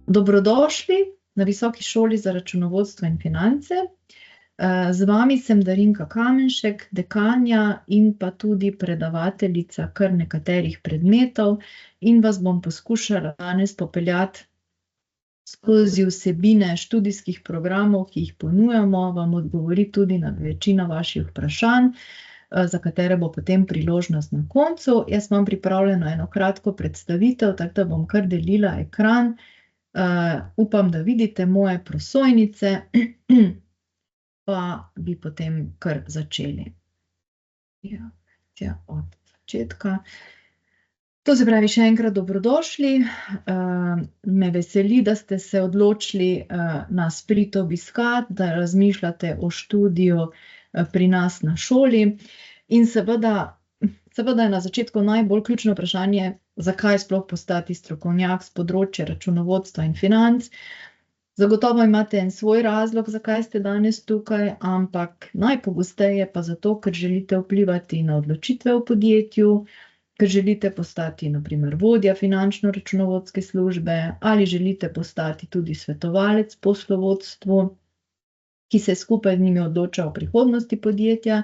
Dobrodošli na Visoki šoli za računovodstvo in finance. Z vami sem Darinka Kamenšek, dekanja in pa tudi predavateljica kar nekaterih predmetov in vas bom poskušala danes popeljati skozi vsebine študijskih programov, ki jih ponujamo, vam odgovori tudi na večino vaših vprašanj, za katere bo potem priložnost na koncu. Jaz imam pripravljeno eno kratko predstavitev, tako da bom kar delila ekran. Upam, da vidite moje prosojnice, pa bi potem kar začeli. Ja, od začetka. To se pravi, še enkrat dobrodošli. Me veseli, da ste se odločili nas priti obiskati, da razmišljate o študiju pri nas na šoli. In seveda je na začetku najbolj ključno vprašanje, zakaj sploh postati strokovnjak s področja računovodstva in financ. Zagotovo imate en svoj razlog, zakaj ste danes tukaj, ampak najpogosteje pa zato, ker želite vplivati na odločitve v podjetju, ker želite postati, na primer, vodja finančno-računovodske službe ali želite postati tudi svetovalec poslovodstvu, ki se skupaj z njimi odloča o prihodnosti podjetja,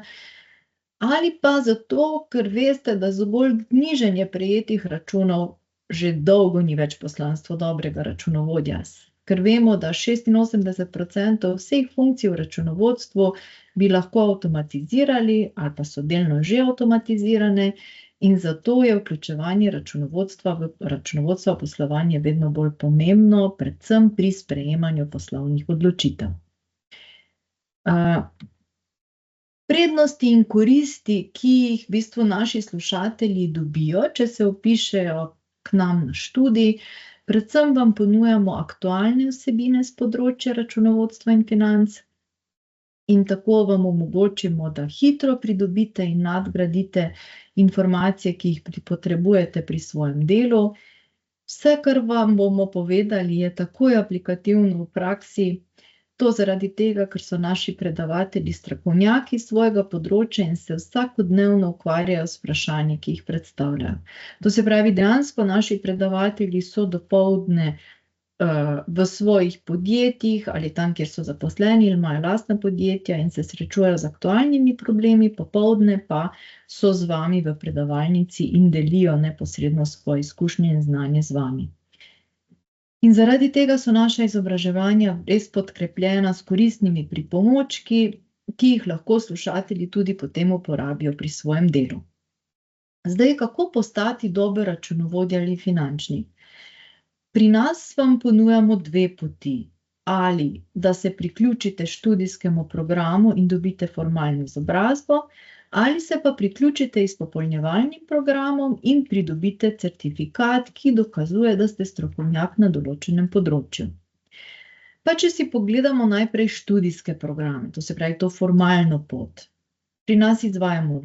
ali pa zato, ker veste, da zgolj knjiženje prejetih računov že dolgo ni več poslanstvo dobrega računovodja. Ker vemo, da 86% vseh funkcij v računovodstvu bi lahko avtomatizirali ali pa so delno že avtomatizirane in zato je vključevanje računovodstva v poslovanje vedno bolj pomembno, predvsem pri sprejemanju poslovnih odločitev. Prednosti in koristi, ki jih v bistvu naši slušatelji dobijo, če se vpišejo k nam na študij, predvsem vam ponujamo aktualne vsebine s področja računovodstva in financ in tako vam omogočimo, da hitro pridobite in nadgradite informacije, ki jih potrebujete pri svojem delu. Vse, kar vam bomo povedali, je takoj aplikativno v praksi. To zaradi tega, ker so naši predavatelji strokovnjaki svojega področja in se vsakodnevno ukvarjajo s vprašanji, ki jih predstavljajo. To se pravi, dejansko naši predavatelji so dopoldne v svojih podjetjih ali tam, kjer so zaposleni ali imajo lastna podjetja in se srečujejo z aktualnimi problemi, popoldne pa so z vami v predavalnici in delijo neposredno svoje izkušnje in znanje z vami. In zaradi tega so naša izobraževanja res podkrepljena s koristnimi pripomočki, ki jih lahko slušatelji tudi potem uporabijo pri svojem delu. Zdaj, kako postati dober računovodja ali finančnik? Pri nas vam ponujamo dve poti. Ali da se priključite študijskemu programu in dobite formalno izobrazbo, ali se pa priključite izpopolnjevalnim programom in pridobite certifikat, ki dokazuje, da ste strokovnjak na določenem področju. Pa če si pogledamo najprej študijske programe, to se pravi to formalno pot. Pri nas izvajamo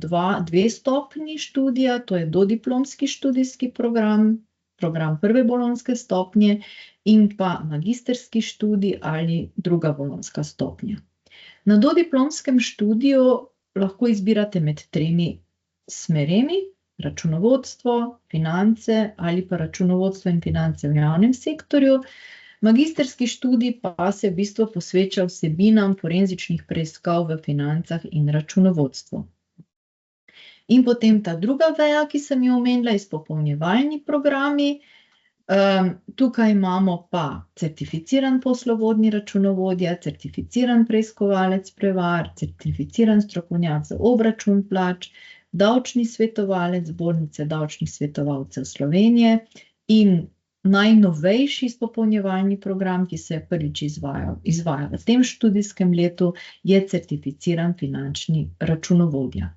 dve stopnji študija, to je dodiplomski študijski program, program prve bolonjske stopnje in pa magistrski študij ali druga bolonjska stopnja. Na dodiplomskem študiju lahko izbirate med tremi smermi, računovodstvo, finance ali pa računovodstvo in finance v javnem sektorju. Magistrski študij pa se v bistvu posveča vsebinam forenzičnih preiskav v financah in računovodstvu. In potem ta druga veja, ki sem jo omenila, izpopolnjevalni programi. Tukaj imamo pa certificiran poslovodni računovodja, certificiran preiskovalec prevar, certificiran strokovnjak za obračun plač, davčni svetovalec Zbornice davčnih svetovalcev Slovenije in najnovejši izpopolnjevalni program, ki se je prvič izvaja v tem študijskem letu, je certificiran finančni računovodja.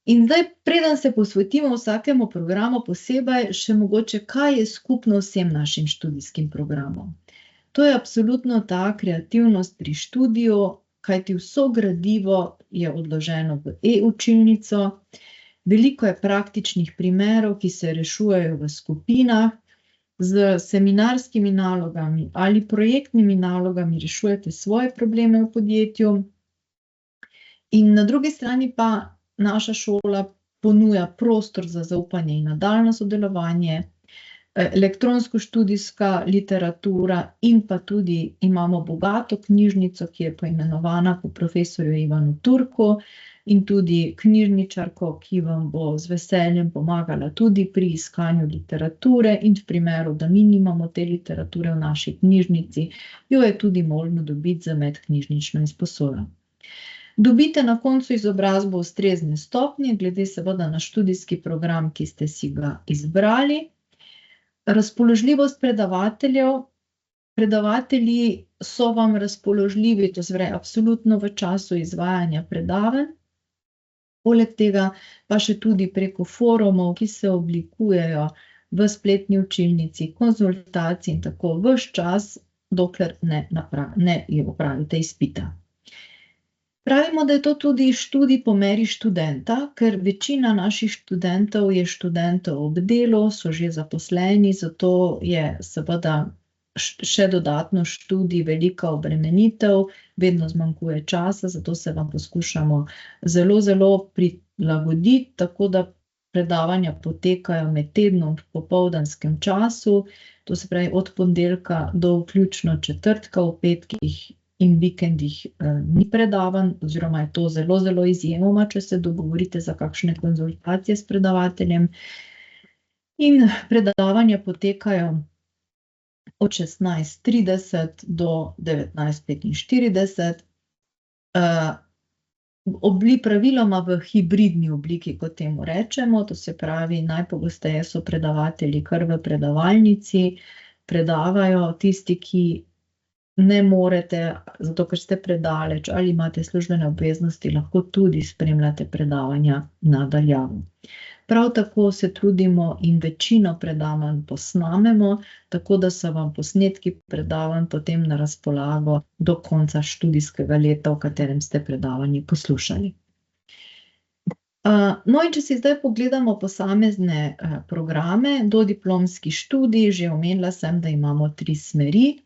In zdaj, preden se posvetimo vsakemu programu posebej, še mogoče, kaj je skupno vsem našim študijskim programom. To je absolutno ta kreativnost pri študiju, kajti vso gradivo je odloženo v e-učilnico, veliko je praktičnih primerov, ki se rešujejo v skupinah, z seminarskimi nalogami ali projektnimi nalogami rešujete svoje probleme v podjetju. In na drugi strani pa naša šola ponuja prostor za zaupanje in nadaljnje sodelovanje, elektronsko-študijska literatura in pa tudi imamo bogato knjižnico, ki je poimenovana po profesorju Ivanu Turku in tudi knjižničarko, ki vam bo z veseljem pomagala tudi pri iskanju literature in v primeru, da mi nimamo te literature v naši knjižnici, jo je tudi možno dobiti za medknjižnično izposojo. Dobite na koncu izobrazbo ustrezne stopnje, glede seveda na študijski program, ki ste si ga izbrali. Razpoložljivost predavateljev. Predavatelji so vam razpoložljivi, to se pravi absolutno v času izvajanja predavanj. Poleg tega pa še tudi preko forumov, ki se oblikujejo v spletni učilnici, konzultacij in tako ves čas, dokler ne opravite izpita. Pravimo, da je to tudi študij po meri študenta, ker večina naših študentov je študentov ob delu, so že zaposleni, zato je seveda še dodatno študij velika obremenitev, vedno zmanjkuje časa, zato se vam poskušamo zelo, zelo prilagoditi, tako da predavanja potekajo med tednom v popoldanskem času, to se pravi od ponedeljka do vključno četrtka, v petkih in vikendih ni predavanj, oziroma je to zelo, zelo izjemoma, če se dogovorite za kakšne konzultacije s predavateljem. In predavanja potekajo od 16:30 do 19:45. Praviloma v hibridni obliki, kot temu rečemo, to se pravi, najpogosteje so predavatelji kar v predavalnici, predavajo tisti, ki ne morete, zato ker ste predaleč ali imate službene obveznosti, lahko tudi spremljate predavanja na daljavo. Prav tako se trudimo in večino predavanj posnamemo, tako da so vam posnetki predavanj potem na razpolago do konca študijskega leta, v katerem ste predavanje poslušali. No, in če si zdaj pogledamo posamezne programe, dodiplomski študij, že omenila sem, da imamo 3 smeri.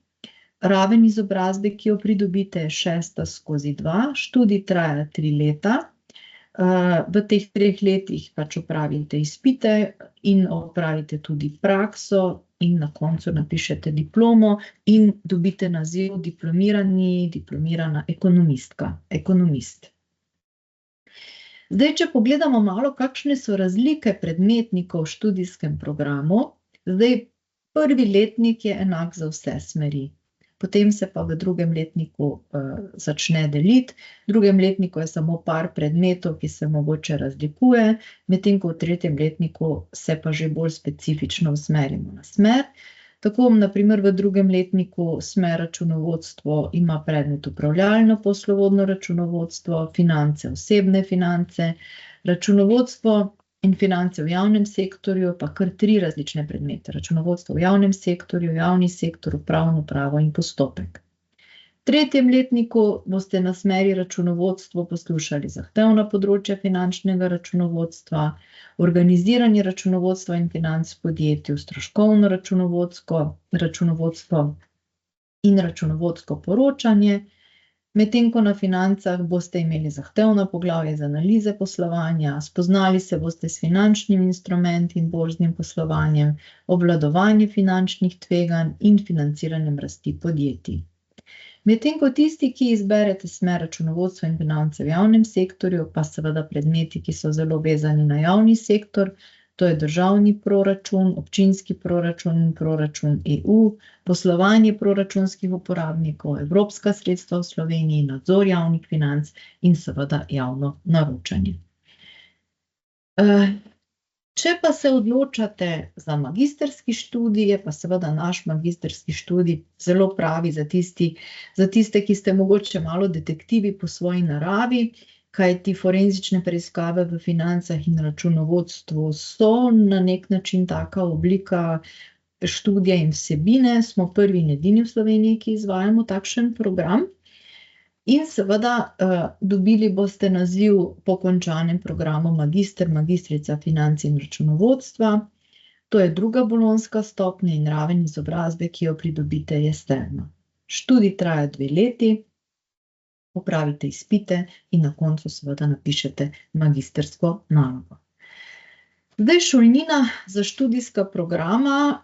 Raven izobrazbe, ki jo pridobite, je 6/2, študij traja 3 leta. V teh 3 letih pač opravite izpite in opravite tudi prakso in na koncu napišete diplomo in dobite naziv diplomirana ekonomist. Zdaj, če pogledamo malo, kakšne so razlike predmetnikov v študijskem programu, zdaj prvi letnik je enak za vse smeri. Potem se pa v drugem letniku začne deliti, v drugem letniku je samo par predmetov, ki se mogoče razlikuje, medtem ko v tretjem letniku se pa že bolj specifično usmerimo na smer. Tako, na primer, v drugem letniku smer računovodstvo ima predmet upravljalno poslovodno računovodstvo, finance, osebne finance, računovodstvo in finance v javnem sektorju, pa kar 3 različne predmete. Računovodstvo v javnem sektorju, javni sektor, upravno pravo in postopek. V tretjem letniku boste na smeri računovodstvo poslušali zahtevna področja finančnega računovodstva, organiziranje računovodstva in financ v podjetju, stroškovno računovodstvo in računovodsko poročanje, medtem ko na financah boste imeli zahtevno poglavje z analize poslovanja, spoznali se boste s finančnimi instrumenti in borznim poslovanjem, obvladovanje finančnih tveganj in financiranjem rasti podjetij. Medtem ko tisti, ki izberete smer računovodstva in finance v javnem sektorju, pa seveda predmeti, ki so zelo vezani na javni sektor, to je državni proračun, občinski proračun in proračun EU, poslovanje proračunskih uporabnikov, evropska sredstva v Sloveniji, nadzor javnih financ in seveda javno naročanje. Če pa se odločate za magistrski študij, je pa seveda naš magistrski študij zelo pravi za tiste, ki ste mogoče malo detektivi po svoji naravi, kajti forenzične preiskave v financah in računovodstvu so na nek način taka oblika študija in vsebine. Smo prvi in edini v Sloveniji, ki izvajamo takšen program. In seveda dobili boste naziv po končanem programu magister, magistrica financ in računovodstva. To je 2. bolonjska stopnja in raven izobrazbe, ki jo pridobite, je 7. Študij traja 2 leti. Opravite izpite in na koncu seveda napišete magistrsko nalogo. Zdaj, šolnina za študijska programa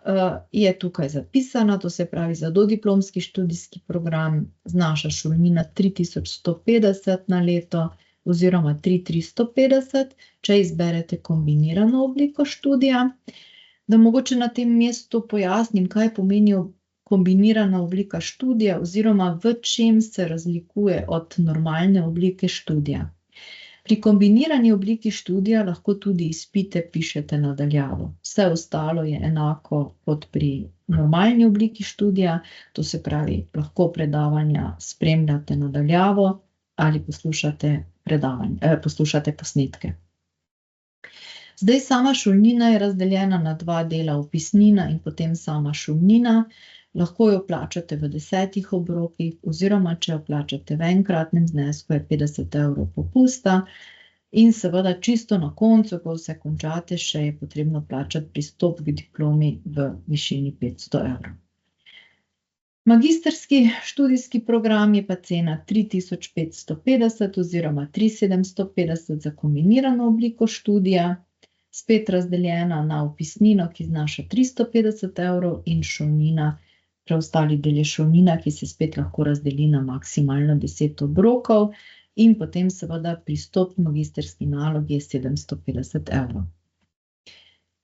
je tukaj zapisana, to se pravi za dodiplomski študijski program znaša šolnina 3150 na leto oziroma 3350, če izberete kombinirano obliko študija. Da mogoče na tem mestu pojasnim, kaj pomeni kombinirana oblika študija oziroma v čem se razlikuje od normalne oblike študija. Pri kombinirani obliki študija lahko tudi izpite pišete na daljavo. Vse ostalo je enako kot pri normalni obliki študija, to se pravi, lahko predavanja spremljate na daljavo ali poslušate posnetke. Zdaj, sama šolnina je razdeljena na dva dela, vpisnina in potem sama šolnina. Lahko jo plačate v 10 obrokih oziroma, če jo plačate v enkratnem znesku, je 50 € popusta. In seveda čisto na koncu, ko vse končate, še je potrebno plačati pristop k diplomi v višini 500 €. Magistrski študijski program je pa cena 3550 oziroma 3750 za kombinirano obliko študija, spet razdeljena na vpisnino, ki znaša 350 € in šolnina, preostali del je šolnina, ki se spet lahko razdeli na maksimalno 10 obrokov in potem seveda pristop k magistrski nalogi je 750 €.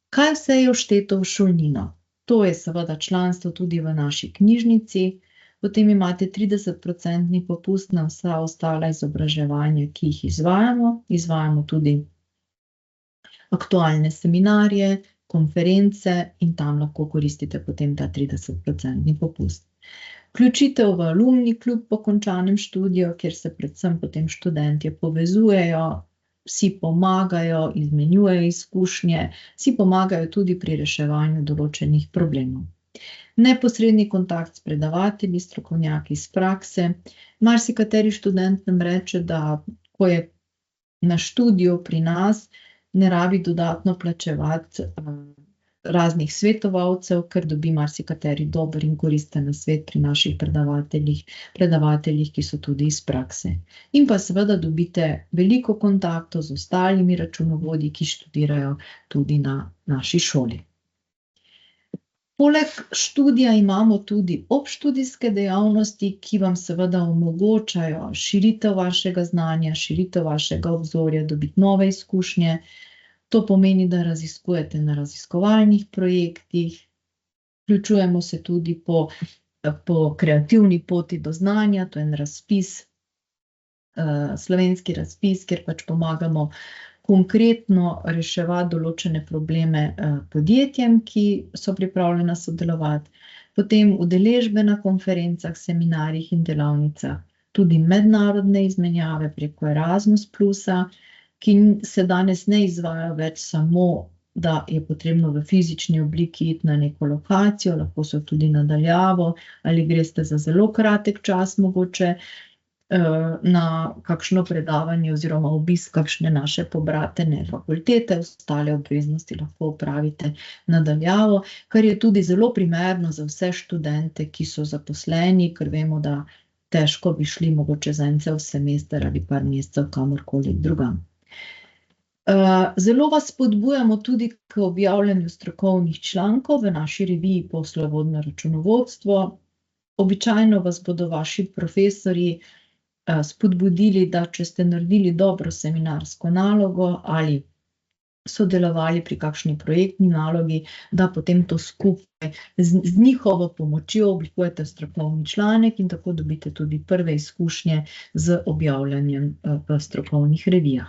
Kaj vse je všteto v šolnino? To je seveda članstvo tudi v naši knjižnici, potem imate 30% popust na vsa ostala izobraževanja, ki jih izvajamo tudi aktualne seminarje, konference in tam lahko koristite potem ta 30% popust. Vključitev v alumni klub po končanem študiju, kjer se predvsem potem študentje povezujejo, vsi pomagajo, izmenjujejo izkušnje, vsi pomagajo tudi pri reševanju določenih problemov. Neposredni kontakt s predavatelji, strokovnjaki iz prakse. Marsikateri študent nam reče, da ko je na študiju pri nas, ne rabi dodatno plačevati raznih svetovalcev, ker dobi marsikateri dober in koristen nasvet pri naših predavateljih, ki so tudi iz prakse. In pa seveda dobite veliko kontaktov z ostalimi računovodji, ki študirajo tudi na naši šoli. Poleg študija imamo tudi obštudijske dejavnosti, ki vam seveda omogočajo širitev vašega znanja, širitev vašega obzorja, dobiti nove izkušnje. To pomeni, da raziskujete na raziskovalnih projektih, vključujemo se tudi po kreativni poti do znanja, to je en razpis, slovenski razpis, kjer pač pomagamo konkretno reševati določene probleme podjetjem, ki so pripravljena sodelovati, potem udeležbe na konferencah, seminarjih in delavnicah, tudi mednarodne izmenjave preko Erasmus plusa, ki se danes ne izvajajo več samo, da je potrebno v fizični obliki iti na neko lokacijo, lahko so tudi na daljavo, ali greste za zelo kratek čas mogoče na kakšno predavanje oziroma obisk kakšne naše pobratene fakultete, ostale obveznosti lahko opravite na daljavo, kar je tudi zelo primerno za vse študente, ki so zaposleni, ker vemo, da težko bi šli mogoče za en cel semester ali par mesecev kamorkoli drugam. Zelo vas spodbujamo tudi k objavljanju strokovnih člankov v naši reviji Poslovodno računovodstvo. Običajno vas bodo vaši profesorji spodbudili, da če ste naredili dobro seminarsko nalogo ali sodelovali pri kakšni projektni nalogi, da potem to skupaj z njihovo pomočjo oblikujete strokovni članek in tako dobite tudi prve izkušnje z objavljanjem v strokovnih revijah.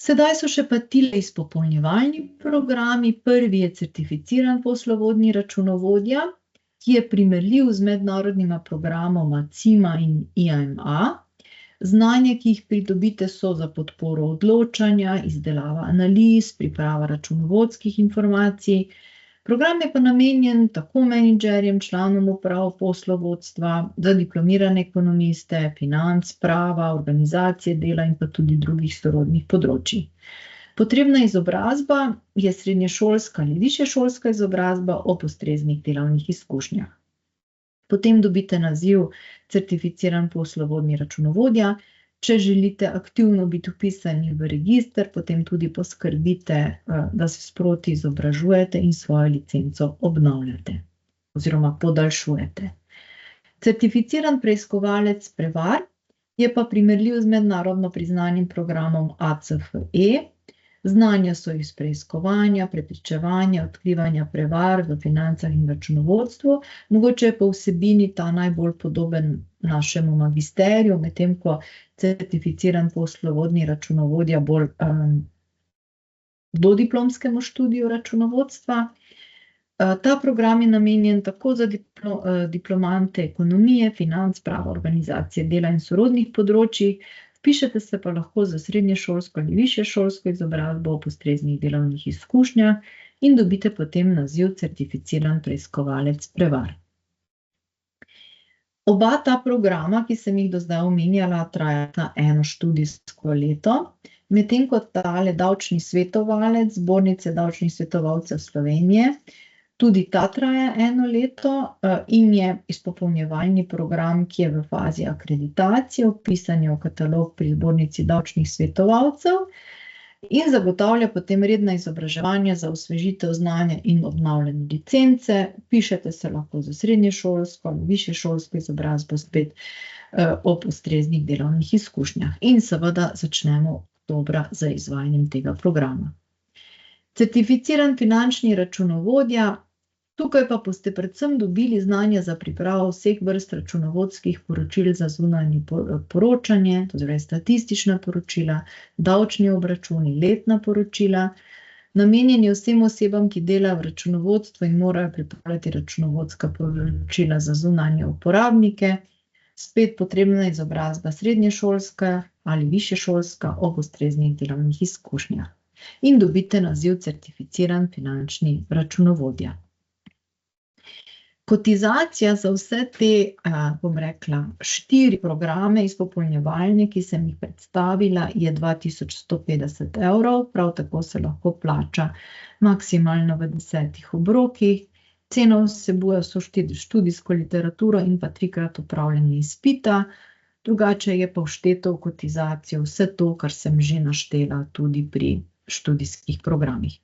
Sedaj so še pa tile izpopolnjevalni programi. Prvi je certificiran poslovodni računovodja, ki je primerljiv z mednarodnima programoma CIMA in IAMA. Znanje, ki jih pridobite, so za podporo odločanja, izdelava analiz, priprava računovodskih informacij. Program je pa namenjen tako menedžerjem, članom uprav poslovodstva, za diplomirane ekonomiste, financ, prava, organizacije dela in pa tudi drugih sorodnih področij. Potrebna izobrazba je srednješolska ali višješolska izobrazba ob ustreznih delovnih izkušnjah. Potem dobite naziv certificiran poslovodni računovodja, Če želite aktivno biti vpisani v register, potem tudi poskrbite, da se sproti izobražujete in svojo licenco obnavljate oziroma podaljšujete. Certificiran preiskovalec prevar je pa primerljiv z mednarodno priznanim programom ACFE. Znanja so iz preiskovanja, prepričevanja, odkrivanja prevar v financah in računovodstvu. Mogoče je po vsebini ta najbolj podoben našemu magisteriju, medtem ko certificiran poslovodni računovodja bolj dodiplomskemu študiju računovodstva. Ta program je namenjen tako za diplomante ekonomije, financ, prava, organizacije dela in sorodnih področjih. Vpišete se pa lahko za srednješolsko ali višješolsko izobrazbo ob ustreznih delovnih izkušnjah in dobite potem naziv certificiran preiskovalec prevar. Oba ta programa, ki sem jih do zdaj omenjala, trajata eno študijsko leto, medtem ko tale davčni svetovalec Zbornice davčnih svetovalcev Slovenije, tudi ta traja eno leto in je izpopolnjevalni program, ki je v fazi akreditacije, vpisan je v katalog pri Zbornici davčnih svetovalcev in zagotavlja potem redna izobraževanja za osvežitev znanja in obnavljanje licence. Vpišete se lahko za srednješolsko ali višješolsko izobrazbo spet ob ustreznih delovnih izkušnjah. In seveda začnemo oktobra z izvajanjem tega programa. Certificiran finančni računovodja. Tukaj pa boste predvsem dobili znanja za pripravo vseh vrst računovodskih poročil za zunanje poročanje, torej statistična poročila, davčni obračuni, letna poročila, namenjeni vsem osebam, ki delajo v računovodstvu in morajo pripravljati računovodska poročila za zunanje uporabnike. Spet potrebna izobrazba srednješolska ali višješolska ob ustreznih delovnih izkušnjah. In dobite naziv certificiran finančni računovodja. Kotizacija za vse te, 4 programe izpopolnjevalne, ki sem jih predstavila, je 2150 €, prav tako se lahko plača maksimalno v 10 obrokih. Cena vsebuje vso študijsko literaturo in pa 3-krat opravljanje izpita, drugače je pa všteto v kotizacijo vse to, kar sem že naštela tudi pri študijskih programih.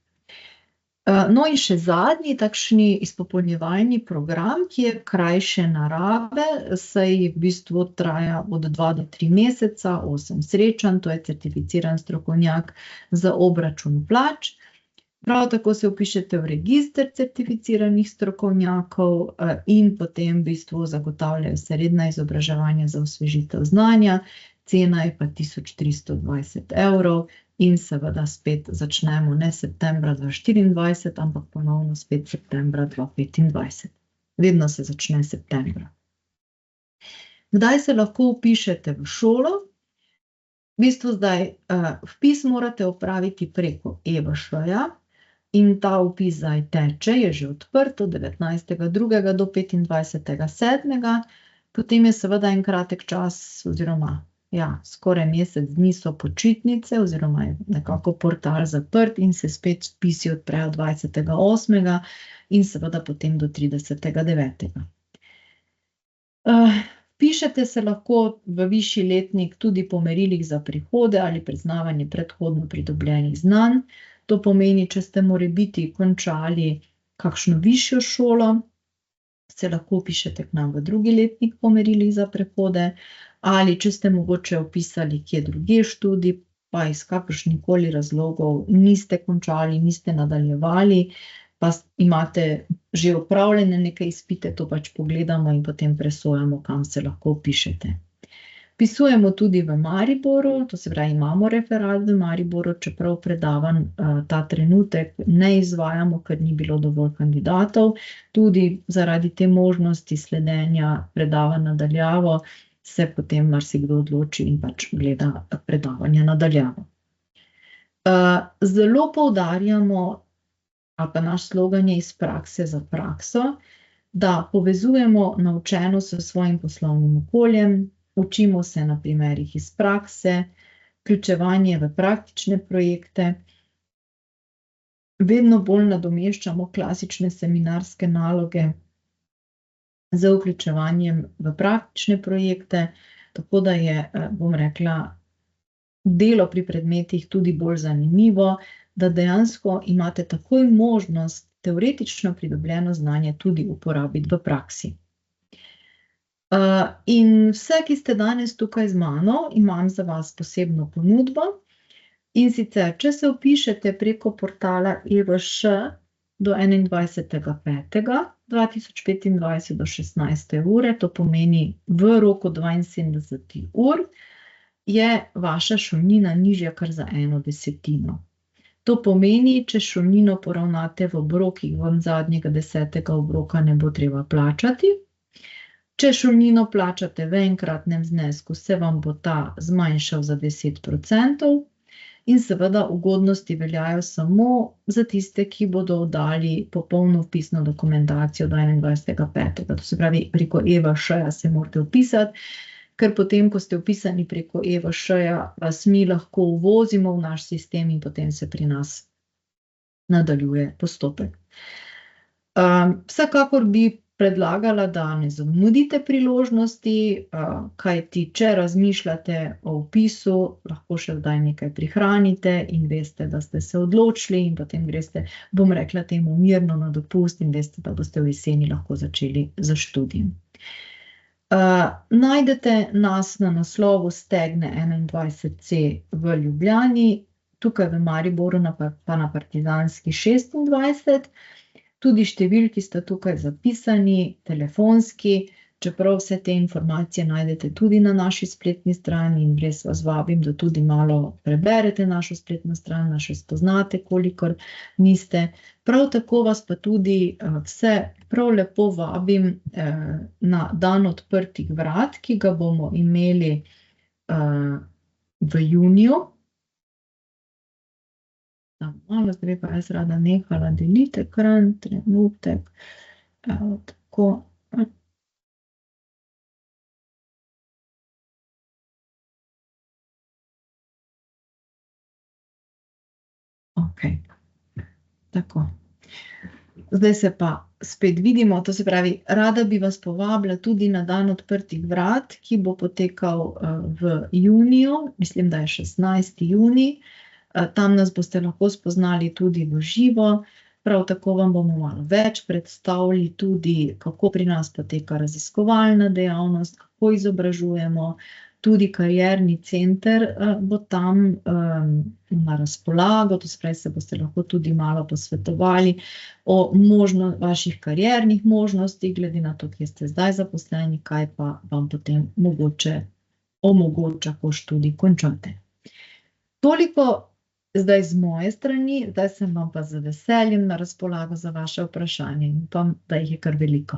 No in še zadnji takšni izpopolnjevalni program, ki je krajše narave, saj v bistvu traja od 2 do 3 meseca, 8 srečanj, to je certificiran strokovnjak za obračun plač. Prav tako se vpišete v register certificiranih strokovnjakov in potem v bistvu zagotavljajo se redna izobraževanja za osvežitev znanja, cena je pa 1320 €. In seveda spet začnemo ne septembra 2024, ampak ponovno spet septembra 2025. Vedno se začne septembra. Kdaj se lahko vpišete v šolo? V bistvu zdaj vpis morate opraviti preko EVŠ-ja in ta vpis zdaj teče, je že odprt od 19.2. do 25.7. Potem je seveda en kratek čas oziroma skoraj mesec dni so počitnice oziroma je nekako portal zaprt in se spet vpisi odprejo 20.8. in seveda potem do 30.9. Vpišete se lahko v višji letnik tudi po merilih za prihode ali priznavanje predhodno pridobljenih znanj. To pomeni, če ste morebiti končali kakšno višjo šolo, se lahko vpišete k nam v drugi letnik po merilih za prehode, ali če ste mogoče vpisali kje drugje študij, pa iz kakršnihkoli razlogov niste končali, niste nadaljevali, pa imate že opravljene neke izpite, to pač pogledamo in potem presojamo, kam se lahko vpišete. Vpisujemo tudi v Mariboru, to se pravi, imamo referat v Mariboru, čeprav predavanj ta trenutek ne izvajamo, ker ni bilo dovolj kandidatov, tudi zaradi te možnosti sledenja predavanj na daljavo, se potem marsikdo odloči in pač gleda predavanja na daljavo. Zelo poudarjamo, ali pa naš slogan je iz prakse za prakso, da povezujemo naučeno s svojim poslovnim okoljem, učimo se na primerih iz prakse, vključevanje v praktične projekte, vedno bolj nadomeščamo klasične seminarske naloge z vključevanjem v praktične projekte, tako da je, bom rekla, delo pri predmetih tudi bolj zanimivo, da dejansko imate takoj možnost teoretično pridobljeno znanje tudi uporabiti v praksi. In vse, ki ste danes tukaj z mano, imam za vas posebno ponudbo. In sicer, če se vpišete preko portala EVŠ do 21.5.2025 do 16. ure, to pomeni v roku 72 ur, je vaša šolnina nižja kar za 1/10. To pomeni, če šolnino poravnate v obrokih, vam zadnjega 10. obroka ne bo treba plačati. Če šolnino plačate v enkratnem znesku, se vam bo ta zmanjšal za 10%. In seveda ugodnosti veljajo samo za tiste, ki bodo oddali popolno vpisno dokumentacijo do 21.5. To se pravi, preko EVŠ-ja se morate vpisati, ker potem, ko ste vpisani preko EVŠ-ja, vas mi lahko uvozimo v naš sistem in potem se pri nas nadaljuje postopek. Vsekakor bi predlagala, da ne zamudite priložnosti, kajti če razmišljate o vpisu, lahko še kdaj nekaj prihranite in veste, da ste se odločili in potem greste, bom rekla temu, mirno na dopust in veste, da boste v jeseni lahko začeli z študijem. Najdete nas na naslovu Stegne 21C v Ljubljani, tukaj v Mariboru pa na Partizanski 26. Tudi številki sta tukaj zapisani, telefonski, čeprav vse te informacije najdete tudi na naši spletni strani in res vas vabim, da tudi malo preberete našo spletno stran, da še spoznate, kolikor niste. Prav tako vas pa tudi vse prav lepo vabim na dan odprtih vrat, ki ga bomo imeli v juniju. Malo, zdaj pa jaz rada nehala deliti ekran, trenutek, tako. Okej, tako. Zdaj se pa spet vidimo, to se pravi, rada bi vas povabila tudi na dan odprtih vrat, ki bo potekal v juniju, mislim, da je 16. junij. Tam nas boste lahko spoznali tudi v živo, prav tako vam bomo malo več predstavili tudi, kako pri nas poteka raziskovalna dejavnost, kako izobražujemo, tudi karierni center bo tam na razpolago, to se pravi, se boste lahko tudi malo posvetovali o vaših kariernih možnostih, glede na to, kje ste zdaj zaposleni, kaj pa vam potem mogoče omogoča, ko študij končate. Toliko zdaj z moje strani, zdaj sem vam pa z veseljem na razpolago za vaše vprašanje in upam, da jih je kar veliko.